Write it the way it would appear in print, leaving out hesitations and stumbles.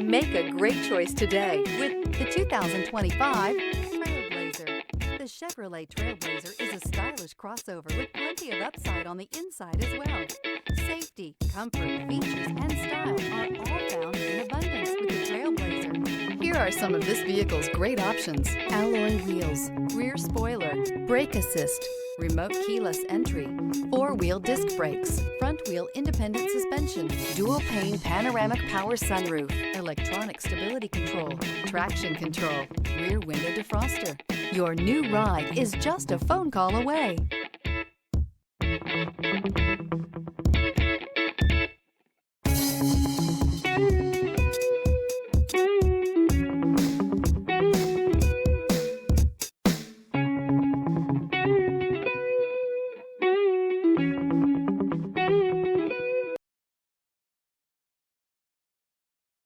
Make a great choice today with the 2025 Trailblazer. The Chevrolet Trailblazer is a stylish crossover with plenty of upside on the inside as well. Safety, comfort, features, and style are all found in abundance with the Trailblazer. Here are some of this vehicle's great options: alloy wheels, rear spoiler, brake assist, remote keyless entry, four-wheel disc brakes, front-wheel independent suspension, dual-pane panoramic power sunroof, electronic stability control, traction control, rear window defroster. Your new ride is just a phone call away.